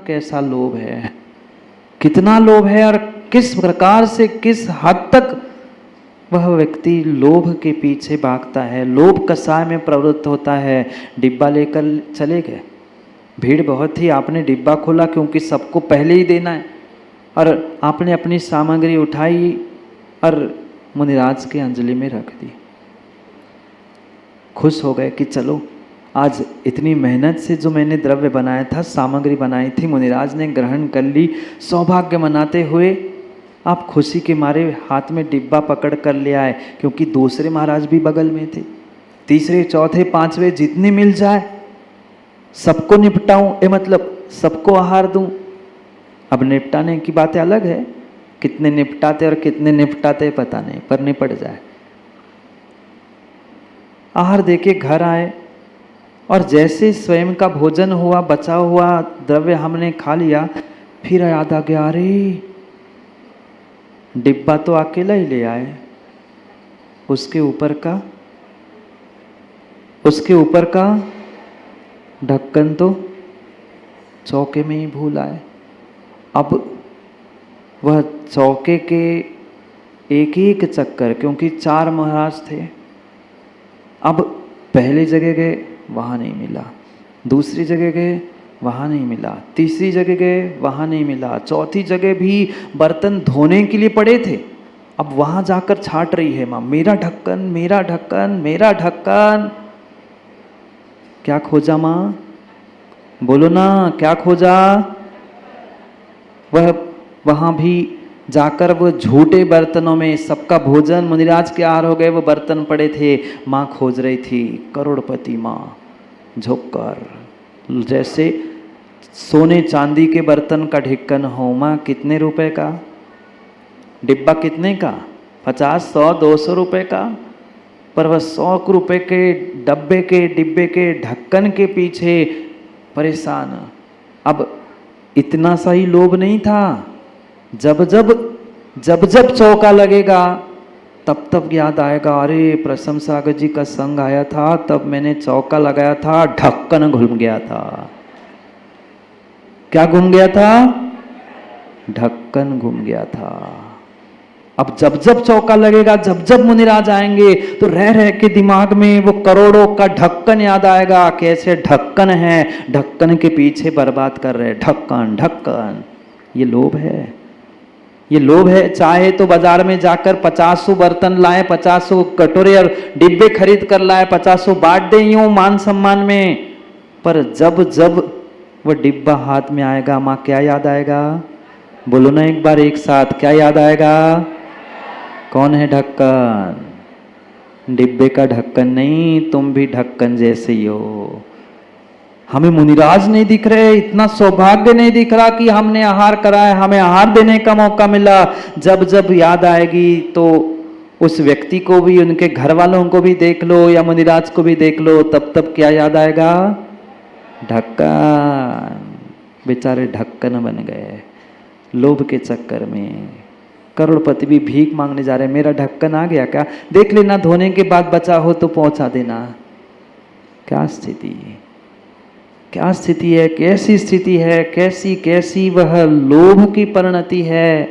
कैसा लोभ है, कितना लोभ है और किस प्रकार से, किस हद तक वह व्यक्ति लोभ के पीछे भागता है, लोभ कसाय में प्रवृत्त होता है। डिब्बा लेकर चले गए, भीड़ बहुत थी, आपने डिब्बा खोला क्योंकि सबको पहले ही देना है, और आपने अपनी सामग्री उठाई और मुनिराज के अंजलि में रख दी। खुश हो गए कि चलो आज इतनी मेहनत से जो मैंने द्रव्य बनाया था, सामग्री बनाई थी, मुनिराज ने ग्रहण कर ली। सौभाग्य मनाते हुए आप खुशी के मारे हाथ में डिब्बा पकड़ कर ले आए, क्योंकि दूसरे महाराज भी बगल में थे। तीसरे, चौथे, पांचवे जितने मिल जाए सबको निपटाऊं, ये मतलब सबको आहार दूं। अब निपटाने की बातें अलग है, कितने निपटाते और कितने निपटाते पता नहीं, पर निपट जाए। आहार देके घर आए और जैसे स्वयं का भोजन हुआ, बचा हुआ द्रव्य हमने खा लिया, फिर याद आ गया, अरे डिब्बा तो अकेला ही ले आए, उसके ऊपर का ढक्कन तो चौके में ही भूल आए। अब वह चौके के एक एक चक्कर, क्योंकि 4 महाराज थे, अब पहली जगह गए वहाँ नहीं मिला, दूसरी जगह गए वहाँ नहीं मिला, तीसरी जगह गए वहाँ नहीं मिला, चौथी जगह भी बर्तन धोने के लिए पड़े थे। अब वहाँ जाकर छाट रही है माँ, मेरा ढक्कन, मेरा ढक्कन, मेरा ढक्कन। क्या खोजा माँ, बोलो ना, क्या खोजा? वह वहाँ भी जाकर वो झूठे बर्तनों में सबका भोजन, मुनिराज के आहार हो गए, वो बर्तन पड़े थे। माँ खोज रही थी, करोड़पति माँ झुककर, जैसे सोने चांदी के बर्तन का ढक्कन हो। माँ कितने रुपए का डिब्बा, कितने का? 50, 100, 200 रुपए का। पर वह 100 रुपए के डिब्बे के ढक्कन के पीछे परेशान। अब इतना सा ही लोभ नहीं था, जब जब चौका लगेगा तब तब याद आएगा, अरे प्रसम सागर जी का संग आया था, तब मैंने चौका लगाया था, ढक्कन घुम गया था। क्या घुम गया था? ढक्कन घुम गया था। अब जब जब चौका लगेगा, जब जब मुनिराज आएंगे, तो रह रह के दिमाग में वो करोड़ों का ढक्कन याद आएगा। कैसे ढक्कन है, ढक्कन के पीछे बर्बाद कर रहे, ढक्कन ढक्कन। ये लोभ है, ये लोभ है। चाहे तो बाजार में जाकर 50 बर्तन लाए, 50 कटोरे और डिब्बे खरीद कर लाए, 50 बांट दे यूं मान सम्मान में, पर जब जब वो डिब्बा हाथ में आएगा, माँ क्या याद आएगा? बोलो ना एक बार एक साथ, क्या याद आएगा? कौन है ढक्कन? डिब्बे का ढक्कन नहीं, तुम भी ढक्कन जैसे ही हो। हमें मुनिराज नहीं दिख रहे, इतना सौभाग्य नहीं दिख रहा कि हमने आहार कराया, हमें आहार देने का मौका मिला। जब जब याद आएगी तो उस व्यक्ति को भी, उनके घर वालों को भी देख लो या मुनिराज को भी देख लो, तब तब क्या याद आएगा? ढक्कन। बेचारे ढक्कन बन गए लोभ के चक्कर में। करोड़पति भी भीख मांगने जा रहे, मेरा ढक्कन आ गया क्या? देख लेना, धोने के बाद बचा हो तो पहुंचा देना। क्या स्थिति, क्या स्थिति है, कैसी स्थिति है, कैसी कैसी वह लोभ की परिणति है।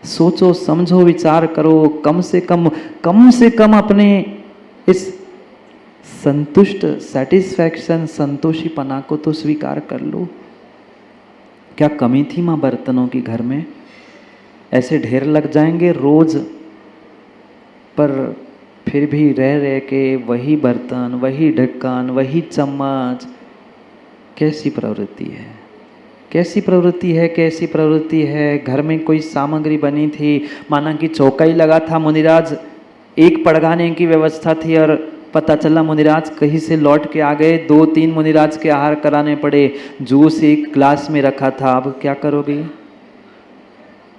सोचो, समझो, विचार करो। कम से कम अपने इस संतुष्ट, सैटिस्फैक्शन, संतोषीपना को तो स्वीकार कर लो। क्या कमी थी माँ बर्तनों की घर में? ऐसे ढेर लग जाएंगे रोज, पर फिर भी रह रह के वही बर्तन, वही ढक्कन, वही चम्मच। कैसी प्रवृत्ति है, कैसी प्रवृत्ति है, कैसी प्रवृत्ति है। घर में कोई सामग्री बनी थी, माना कि चौका ही लगा था, मुनिराज एक पड़गाने की व्यवस्था थी और पता चला मुनिराज कहीं से लौट के आ गए, 2-3 मुनिराज के आहार कराने पड़े। जूस एक ग्लास में रखा था, अब क्या करोगे?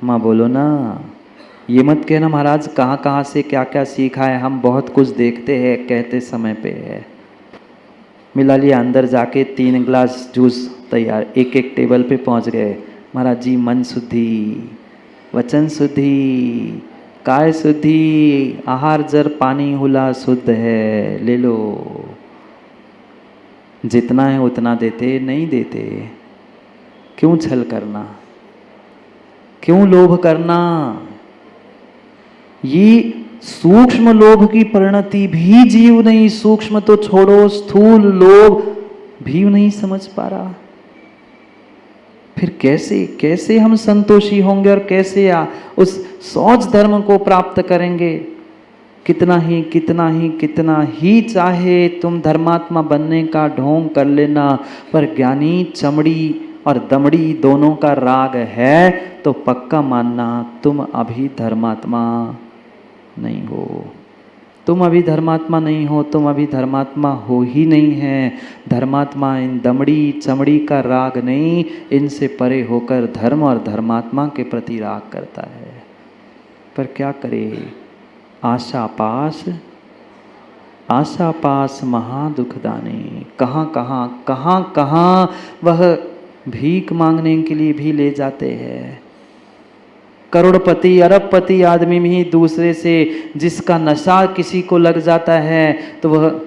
माँ बोलो ना, ये मत कहना महाराज कहाँ कहाँ से क्या क्या सीखा है। हम बहुत कुछ देखते हैं, कहते समय पे है। मिला लिया, अंदर जाके 3 ग्लास जूस तैयार, एक एक टेबल पे पहुँच गए। महाराज जी मन शुद्धि, वचन शुद्धि, काय शुद्धि, आहार जर पानी हुला शुद्ध है, ले लो। जितना है उतना देते, नहीं देते। क्यों छल करना, क्यों लोभ करना? ये सूक्ष्म लोभ की परिणति भी जीव नहीं, सूक्ष्म तो छोड़ो, स्थूल लोभ भी नहीं समझ पा रहा। फिर कैसे कैसे हम संतोषी होंगे और कैसे उस सौच धर्म को प्राप्त करेंगे? कितना ही कितना ही कितना ही चाहे तुम धर्मात्मा बनने का ढोंग कर लेना, पर ज्ञानी चमड़ी और दमड़ी दोनों का राग है तो पक्का मानना तुम अभी धर्मात्मा नहीं हो। तुम अभी धर्मात्मा नहीं हो, तुम अभी धर्मात्मा हो ही नहीं है। धर्मात्मा इन दमड़ी चमड़ी का राग नहीं, इनसे परे होकर धर्म और धर्मात्मा के प्रति राग करता है। पर क्या करे, आशा पास महा दुखदानी। कहाँ कहाँ वह भीख मांगने के लिए भी ले जाते हैं। करोड़पति अरबपति आदमी भी दूसरे से जिसका नशा किसी को लग जाता है तो वह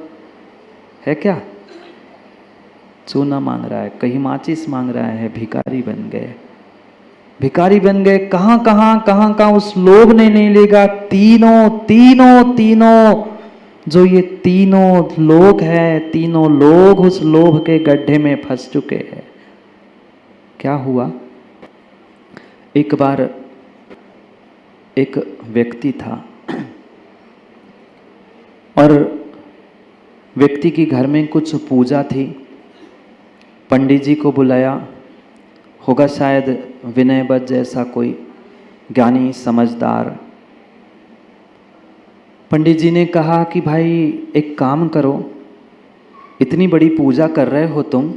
है क्या, चूना मांग रहा है, कहीं माचिस मांग रहा है, भिखारी बन गए, भिखारी बन गए। कहाँ उस लोभ ने नहीं लेगा। तीनों जो ये तीनों लोग हैं, तीनों लोग उस लोभ के गड्ढे में फंस चुके हैं। क्या हुआ, एक बार एक व्यक्ति था और व्यक्ति की घर में कुछ पूजा थी। पंडित जी को बुलाया, होगा शायद विनयवत जैसा कोई ज्ञानी समझदार। पंडित जी ने कहा कि भाई एक काम करो, इतनी बड़ी पूजा कर रहे हो तुम,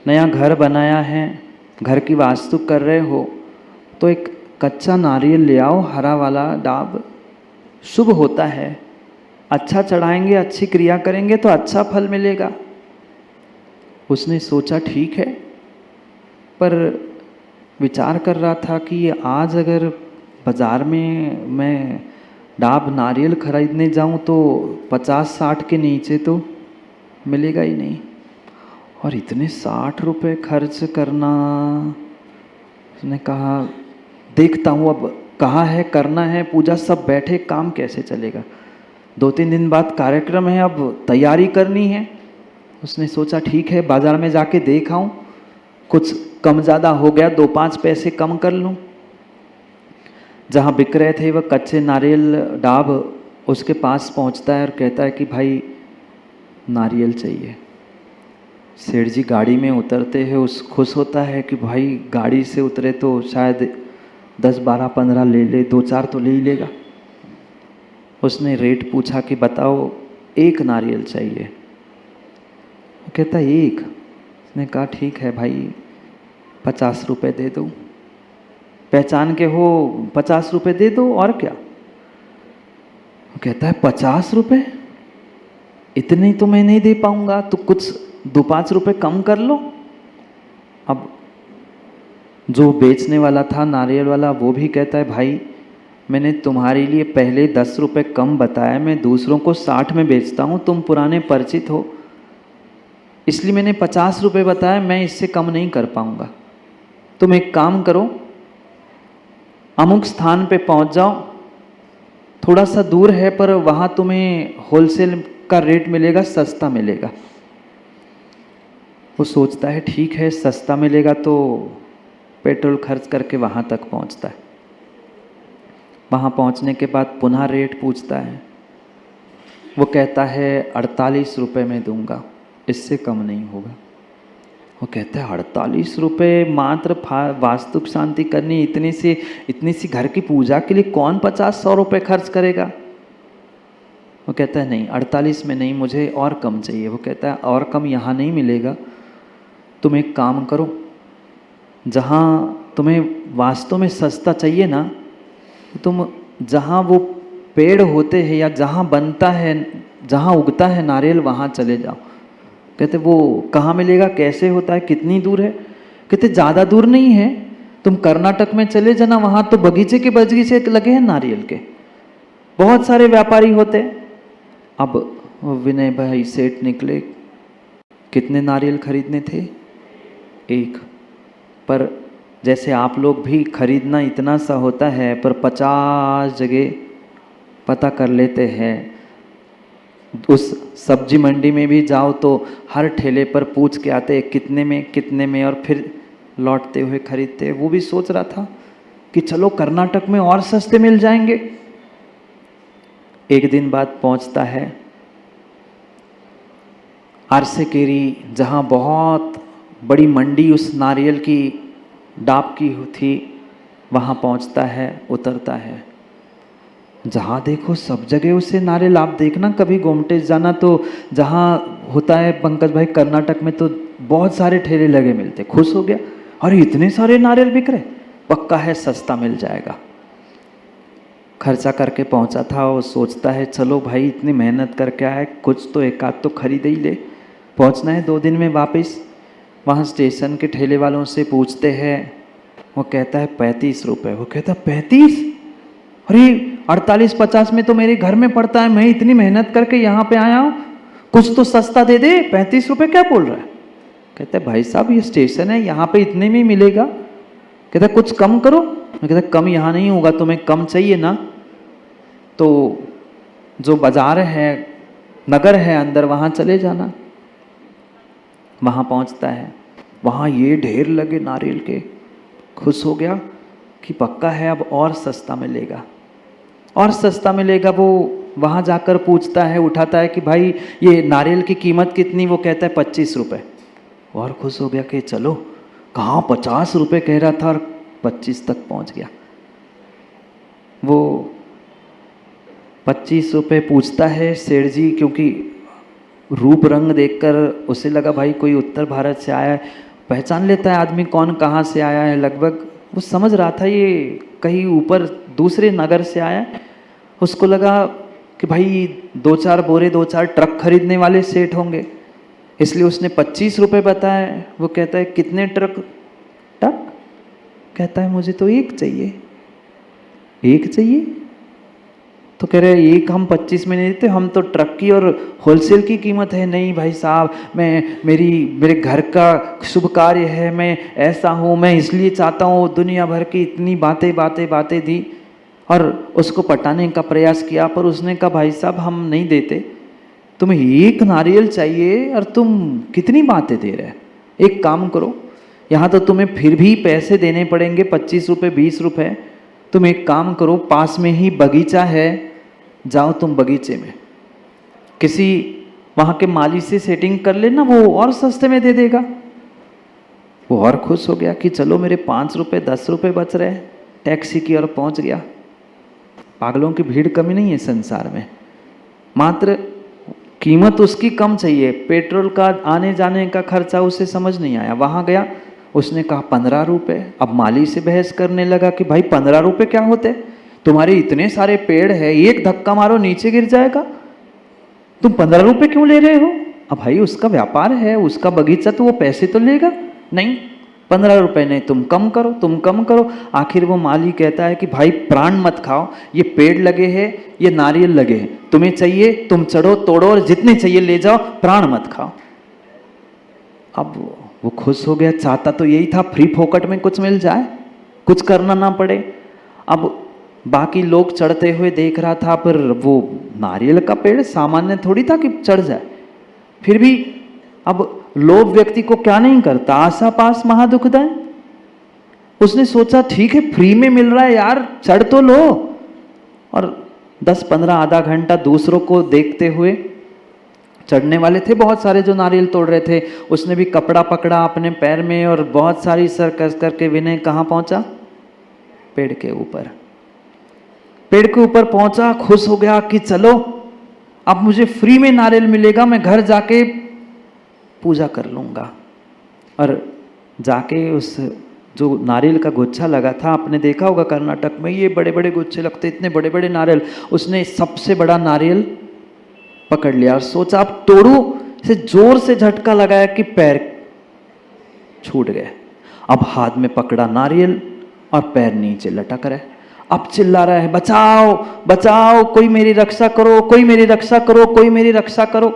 नया घर बनाया है, घर की वास्तु कर रहे हो, तो एक कच्चा नारियल ले आओ, हरा वाला डाब, शुभ होता है, अच्छा चढ़ाएंगे, अच्छी क्रिया करेंगे तो अच्छा फल मिलेगा। उसने सोचा ठीक है, पर विचार कर रहा था कि आज अगर बाज़ार में मैं डाब नारियल खरीदने जाऊं तो 50-60 के नीचे तो मिलेगा ही नहीं, और इतने 60 रुपये खर्च करना। उसने कहा देखता हूँ, अब कहाँ है, करना है पूजा, सब बैठे, काम कैसे चलेगा, 2-3 दिन बाद कार्यक्रम है, अब तैयारी करनी है। उसने सोचा ठीक है, बाज़ार में जाके देख आऊं, कुछ कम ज़्यादा हो गया 2-5 पैसे कम कर लूं। जहाँ बिक रहे थे वह कच्चे नारियल डाब, उसके पास पहुँचता है और कहता है कि भाई नारियल चाहिए। सेठ जी गाड़ी में उतरते हैं, उस खुश होता है कि भाई गाड़ी से उतरे तो शायद 10, 12, 15 ले ले, 2-4 तो ले ही लेगा। उसने रेट पूछा कि बताओ, एक नारियल चाहिए। वो कहता है एक। उसने कहा ठीक है भाई 50 रुपये दे दो, पहचान के हो 50 रुपये दे दो, और क्या। वो कहता है 50 रुपये, इतने तो मैं नहीं दे पाऊंगा, तो कुछ 2-5 रुपये कम कर लो। अब जो बेचने वाला था नारियल वाला, वो भी कहता है भाई मैंने तुम्हारे लिए पहले 10 रुपये कम बताया, मैं दूसरों को 60 में बेचता हूँ, तुम पुराने परिचित हो, इसलिए मैंने 50 रुपये बताया, मैं इससे कम नहीं कर पाऊंगा। तुम एक काम करो, अमुक स्थान पे पहुंच जाओ, थोड़ा सा दूर है पर वहाँ तुम्हें होलसेल का रेट मिलेगा, सस्ता मिलेगा। वो सोचता है ठीक है, सस्ता मिलेगा, तो पेट्रोल खर्च करके वहाँ तक पहुँचता है। वहाँ पहुँचने के बाद पुनः रेट पूछता है। वो कहता है 48 रुपये में दूंगा, इससे कम नहीं होगा। वो कहता है 48 रुपये मात्र वास्तु शांति करनी, इतनी सी घर की पूजा के लिए कौन 50-100 रुपये खर्च करेगा। वो कहता है नहीं 48 में नहीं, मुझे और कम चाहिए। वो कहता है और कम यहाँ नहीं मिलेगा, तुम एक काम करो, जहाँ तुम्हें वास्तव में सस्ता चाहिए ना, तो तुम जहाँ वो पेड़ होते हैं या जहाँ बनता है, जहाँ उगता है नारियल, वहाँ चले जाओ। कहते वो कहाँ मिलेगा, कैसे होता है, कितनी दूर है। कहते ज़्यादा दूर नहीं है, तुम कर्नाटक में चले जाना, वहाँ तो बगीचे लगे हैं नारियल के, बहुत सारे व्यापारी होते। अब विनय भाई सेठ निकले, कितने नारियल खरीदने थे, एक। पर जैसे आप लोग भी खरीदना इतना सा होता है, पर 50 जगह पता कर लेते हैं। उस सब्जी मंडी में भी जाओ तो हर ठेले पर पूछ के आते हैं कितने में, और फिर लौटते हुए खरीदते। वो भी सोच रहा था कि चलो कर्नाटक में और सस्ते मिल जाएंगे। एक दिन बाद पहुंचता है आरसेकेरी, जहाँ बहुत बड़ी मंडी उस नारियल की डाब की थी। वहाँ पहुँचता है, उतरता है, जहाँ देखो सब जगह उसे नारियल। आप देखना कभी गोमटेश जाना तो जहाँ होता है पंकज भाई कर्नाटक में, तो बहुत सारे ठेले लगे मिलते। खुश हो गया, अरे इतने सारे नारियल बिक रहे, पक्का है सस्ता मिल जाएगा। खर्चा करके पहुंचा था, वो सोचता है चलो भाई इतनी मेहनत करके आए, कुछ तो एक आध तो खरीद ही ले। पहुंचना है 2 दिन में वापस। वहाँ स्टेशन के ठेले वालों से पूछते हैं, वो कहता है 35 रुपये। वो कहता है 35? अरे 48-50 में तो मेरे घर में पड़ता है, मैं इतनी मेहनत करके यहाँ पे आया हूँ, कुछ तो सस्ता दे दे, 35 रुपये क्या बोल रहा है? कहते हैं भाई साहब ये स्टेशन है, यहाँ पे इतने में मिलेगा। कहता है कुछ कम करो। मैं कहता कम यहाँ नहीं होगा, तुम्हें कम चाहिए ना तो जो बाजार है, नगर है अंदर, वहाँ चले जाना। वहाँ पहुँचता है, वहाँ ये ढेर लगे नारियल के। खुश हो गया कि पक्का है अब और सस्ता मिलेगा, और सस्ता मिलेगा। वो वहाँ जाकर पूछता है, उठाता है कि भाई ये नारियल की कीमत कितनी? वो कहता है 25 रुपये। और खुश हो गया कि चलो, कहाँ 50 रुपये कह रहा था और 25 तक पहुँच गया। वो 25 रुपये पूछता है सेठ जी, क्योंकि रूप रंग देखकर उसे लगा भाई कोई उत्तर भारत से आया है। पहचान लेता है आदमी कौन कहाँ से आया है लगभग। वो समझ रहा था ये कहीं ऊपर दूसरे नगर से आया है। उसको लगा कि भाई 2-4 बोरे, 2-4 ट्रक खरीदने वाले सेठ होंगे, इसलिए उसने 25 रुपये बताया। वो कहता है कितने ट्रक? कहता है मुझे तो एक चाहिए। एक चाहिए? तो कह रहे एक हम 25 में नहीं देते, हम तो ट्रक की और होलसेल की कीमत है। नहीं भाई साहब, मेरे घर का शुभ कार्य है, मैं ऐसा हूँ, मैं इसलिए चाहता हूँ। दुनिया भर की इतनी बातें दी और उसको पटाने का प्रयास किया, पर उसने कहा भाई साहब हम नहीं देते, तुम्हें एक नारियल चाहिए और तुम कितनी बातें दे रहे हैं। एक काम करो, यहाँ तो तुम्हें फिर भी पैसे देने पड़ेंगे, 25 रुपये 20 रुपये। तुम एक काम करो, पास में ही बगीचा है, जाओ तुम बगीचे में किसी वहाँ के माली से सेटिंग कर लेना, वो और सस्ते में दे देगा। वो और खुश हो गया कि चलो मेरे 5 रुपये 10 रुपये बच रहे हैं। टैक्सी की ओर पहुँच गया। पागलों की भीड़ कमी नहीं है संसार में, मात्र कीमत उसकी कम चाहिए। पेट्रोल का आने जाने का खर्चा उसे समझ नहीं आया। वहाँ गया, उसने कहा 15 रुपये। अब माली से बहस करने लगा कि भाई 15 रुपये क्या होते, तुम्हारे इतने सारे पेड़ है, एक धक्का मारो नीचे गिर जाएगा, तुम 15 रुपये क्यों ले रहे हो? अब भाई उसका व्यापार है, उसका बगीचा, तो वो पैसे तो लेगा। नहीं 15 रुपये नहीं, तुम कम करो। आखिर वो माली कहता है कि भाई प्राण मत खाओ, ये पेड़ लगे हैं, ये नारियल लगे हैं, तुम्हें चाहिए तुम चढ़ो तोड़ो और जितने चाहिए ले जाओ, प्राण मत खाओ। अब वो खुश हो गया, चाहता तो यही था फ्री फोकट में कुछ मिल जाए, कुछ करना ना पड़े। अब बाकी लोग चढ़ते हुए देख रहा था, पर वो नारियल का पेड़ सामान्य थोड़ी था कि चढ़ जाए। फिर भी अब लोभ व्यक्ति को क्या नहीं करता, आशा पास महादुखदाय। उसने सोचा ठीक है फ्री में मिल रहा है यार, चढ़ तो लो। और 10-15 आधा घंटा दूसरों को देखते हुए, चढ़ने वाले थे बहुत सारे जो नारियल तोड़ रहे थे, उसने भी कपड़ा पकड़ा अपने पैर में और बहुत सारी सर्कस करके विनय कहाँ पहुंचा? पेड़ के ऊपर। पेड़ के ऊपर पहुंचा, खुश हो गया कि चलो अब मुझे फ्री में नारियल मिलेगा, मैं घर जाके पूजा कर लूँगा। और जाके उस जो नारियल का गुच्छा लगा था, आपने देखा होगा कर्नाटक में ये बड़े बड़े गुच्छे लगते, इतने बड़े बड़े नारियल, उसने सबसे बड़ा नारियल पकड़ लिया और सोचा अब तोड़ू। इसे जोर से झटका लगाया कि पैर छूट गए। अब हाथ में पकड़ा नारियल और पैर नीचे लटक रहे। अब चिल्ला रहा है बचाओ बचाओ, कोई मेरी रक्षा करो, कोई मेरी रक्षा करो, कोई मेरी रक्षा करो।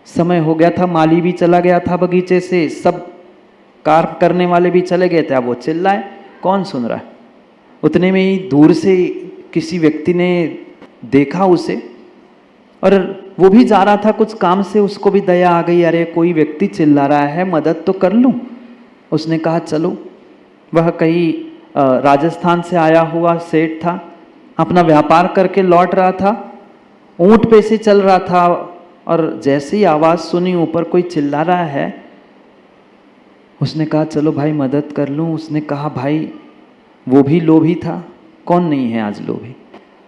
समय हो गया था, माली भी चला गया था बगीचे से, सब कार करने वाले भी चले गए थे, अब वो चिल्लाए, कौन सुन रहा है। उतने में ही दूर से किसी व्यक्ति ने देखा उसे, और वो भी जा रहा था कुछ काम से, उसको भी दया आ गई, अरे कोई व्यक्ति चिल्ला रहा है, मदद तो कर लूँ। उसने कहा चलो। वह कहीं राजस्थान से आया हुआ सेठ था, अपना व्यापार करके लौट रहा था, ऊंट पे से चल रहा था, और जैसे ही आवाज़ सुनी ऊपर कोई चिल्ला रहा है, उसने कहा चलो भाई मदद कर लूँ। उसने कहा भाई वो भी लोभी था, कौन नहीं है आज लोभी।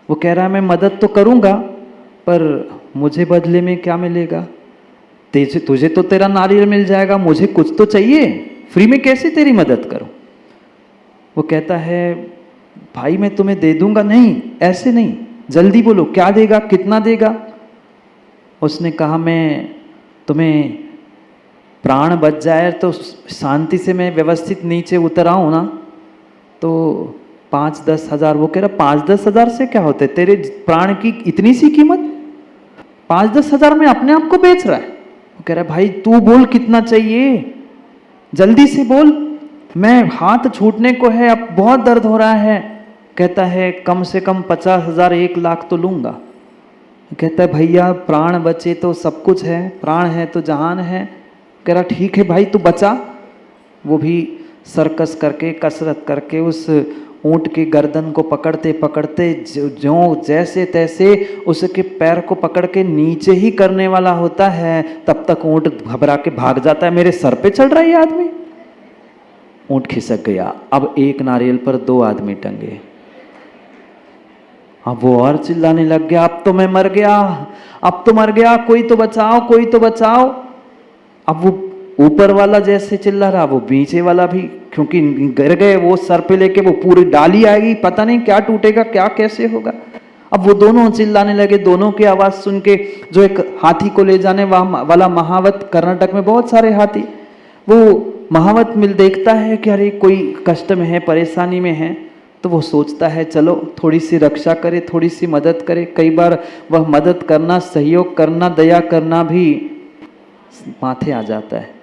वो कह रहा है मैं मदद तो करूँगा, पर मुझे बदले में क्या मिलेगा। तुझे तो तेरा नारियल मिल जाएगा, मुझे कुछ तो चाहिए, फ्री में कैसे तेरी मदद करूं। वो कहता है भाई मैं तुम्हें दे दूंगा। नहीं ऐसे नहीं, जल्दी बोलो क्या देगा, कितना देगा। उसने कहा मैं तुम्हें प्राण बच जाए तो शांति से मैं व्यवस्थित नीचे उतर आऊँ ना, तो 5-10 हज़ार। वो कह रहा 5-10 हज़ार से क्या होते, तेरे प्राण की इतनी सी कीमत, 5-10 हज़ार में अपने आप को बेच रहा है। वो कह रहा है भाई तू बोल कितना चाहिए, जल्दी से बोल, मैं हाथ छूटने को है, अब बहुत दर्द हो रहा है। कहता है कम से कम 50 हज़ार, 1 लाख तो लूँगा। कहता है भैया प्राण बचे तो सब कुछ है, प्राण है तो जहान है। कह रहा ठीक है भाई तू बचा। वो भी सर्कस करके कसरत करके उस ऊंट की गर्दन को पकड़ते पकड़ते जो जैसे तैसे उसके पैर को पकड़ के नीचे ही करने वाला होता है, तब तक ऊंट घबरा के भाग जाता है। मेरे सर पे चढ़ रहा है ये आदमी। ऊंट खिसक गया। अब एक नारियल पर 2 आदमी टंगे। अब वो और चिल्लाने लग गया, अब तो मैं मर गया, अब तो मर गया, कोई तो बचाओ, कोई तो बचाओ। अब वो ऊपर वाला जैसे चिल्ला रहा, वो नीचे वाला भी, क्योंकि गिर गए वो सर पे लेके, वो पूरी डाली आएगी, पता नहीं क्या टूटेगा, क्या कैसे होगा। अब वो दोनों चिल्लाने लगे। दोनों की आवाज़ सुन के जो एक हाथी को ले जाने वाला महावत, कर्नाटक में बहुत सारे हाथी, वो महावत मिल देखता है कि अरे कोई कष्ट में है, परेशानी में है, तो वो सोचता है चलो थोड़ी सी रक्षा करे, थोड़ी सी मदद करे। कई बार वह मदद करना, सहयोग करना, दया करना भी माथे आ जाता है।